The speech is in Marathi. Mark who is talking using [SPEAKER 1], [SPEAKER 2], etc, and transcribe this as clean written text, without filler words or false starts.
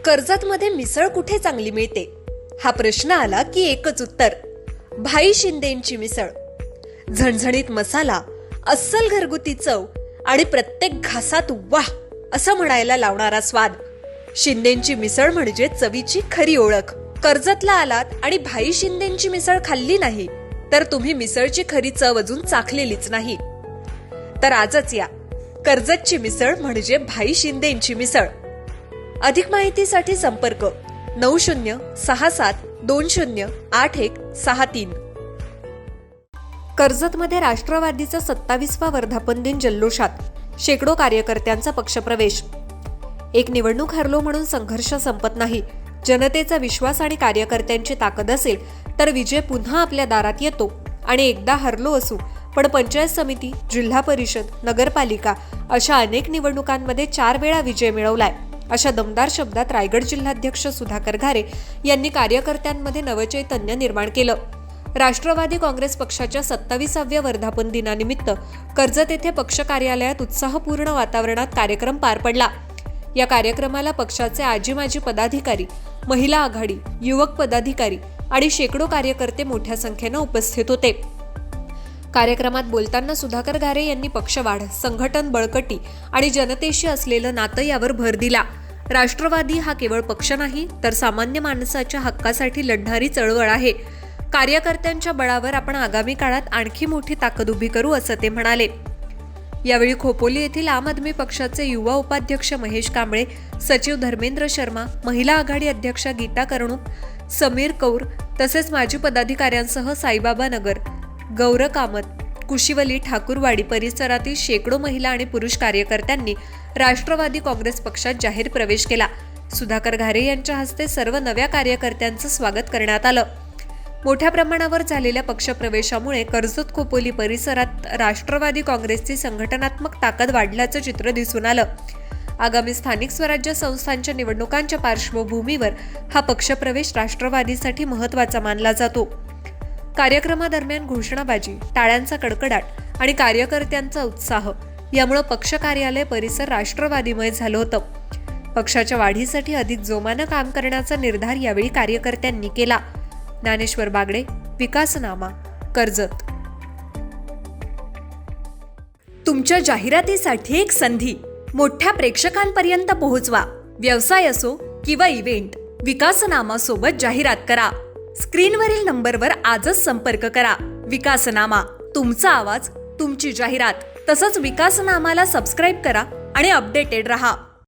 [SPEAKER 1] कर्जतमध्ये मिसळ कुठे चांगली मिळते हा प्रश्न आला की एकच उत्तर, भाई शिंदेंची मिसळ. झणझणीत मसाला, अस्सल घरगुती चव आणि प्रत्येक घासात वाह असं म्हणायला लावणारा स्वाद. शिंदेंची मिसळ म्हणजे चवीची खरी ओळख. कर्जतला आलात आणि भाई शिंदेंची मिसळ खाल्ली नाही तर तुम्ही मिसळची खरी चव अजून चाखलेलीच नाही. तर आजच या, कर्जतची मिसळ म्हणजे भाई शिंदेंची मिसळ. अधिक माहितीसाठी संपर्क 9067208163. कर्जतमध्ये राष्ट्रवादीचा 27वा वर्धापन दिन जल्लोषात, शेकडो कार्यकर्त्यांचा पक्षप्रवेश. एक निवडणूक हरलो म्हणून संघर्ष संपत नाही. जनतेचा विश्वास आणि कार्यकर्त्यांची ताकद असेल तर विजय पुन्हा आपल्या दारात येतो. आणि एकदा हरलो असू पण पंचायत समिती, जिल्हा परिषद, नगरपालिका अशा अनेक निवडणुकांमध्ये 4 वेळा विजय मिळवलाय. अशा दमदार शब्दात रायगड जिल्हाध्यक्ष सुधाकर घारे यांनी कार्यकर्त्यांमध्ये नवचैतन्य निर्माण केलं. राष्ट्रवादी काँग्रेस पक्षाच्या 27व्या वर्धापन दिनानिमित्त कर्जत येथे पक्ष कार्यालयात उत्साहपूर्ण वातावरणात कार्यक्रम पार पडला. या कार्यक्रमाला पक्षाचे आजी माजी पदाधिकारी, महिला आघाडी, युवक पदाधिकारी आणि शेकडो कार्यकर्ते मोठ्या संख्येनं उपस्थित होते. कार्यक्रमात बोलताना सुधाकर घारे यांनी पक्षवाढ, संघटन बळकटी आणि जनतेशी असलेलं नातं यावर भर दिला. राष्ट्रवादी हा केवळ पक्ष नाही तर सामान्य माणसाच्या हक्कासाठी लढणारी चळवळ आहे. कार्यकर्त्यांच्या बळावर आपण आगामी काळात आणखी मोठी ताकद उभी करू असं ते म्हणाले. यावेळी खोपोली येथील आम आदमी पक्षाचे युवा उपाध्यक्ष महेश कांबळे, सचिव धर्मेंद्र शर्मा, महिला आघाडी अध्यक्षा गीता कर्णुक, समीर कौर तसेच माजी पदाधिकाऱ्यांसह साईबाबा नगर, गौर कामत, कुशिवली, ठाकूरवाडी परिसरातील शेकडो महिला आणि पुरुष कार्यकर्त्यांनी राष्ट्रवादी काँग्रेस पक्षात जाहीर प्रवेश केला. सुधाकर घारे यांच्या हस्ते सर्व नव्या कार्यकर्त्यांचं स्वागत करण्यात आलं. मोठ्या प्रमाणावर झालेल्या पक्षप्रवेशामुळे कर्जत खोपोली परिसरात राष्ट्रवादी काँग्रेसची संघटनात्मक ताकद वाढल्याचं चित्र दिसून आलं. आगामी स्थानिक स्वराज्य संस्थांच्या निवडणुकांच्या पार्श्वभूमीवर हा पक्षप्रवेश राष्ट्रवादीसाठी महत्त्वाचा मानला जातो. कार्यक्रमादरम्यान घोषणाबाजी, टाळ्यांचा कडकडाट आणि कार्यकर्त्यांचा उत्साह यामुळे पक्ष कार्यालय परिसर राष्ट्रवादीमय झालं होतं. पक्षाच्या वाढीसाठी अधिक जोमानं काम करण्याचा निर्धार यावेळी कार्यकर्त्यांनी केला. ज्ञानेश्वर बागडे, विकासनामा, कर्जत. तुमच्या जाहिरातीसाठी एक संधी, मोठ्या प्रेक्षकांपर्यंत पोहोचवा. व्यवसाय असो किंवा इव्हेंट, विकासनामा सोबत जाहिरात करा. स्क्रीनवरील नंबरवर आजच संपर्क करा. विकासनामा, तुमचा आवाज, तुमची जाहिरात. तसंच विकासनामाला सबस्क्राईब करा आणि अपडेटेड रहा.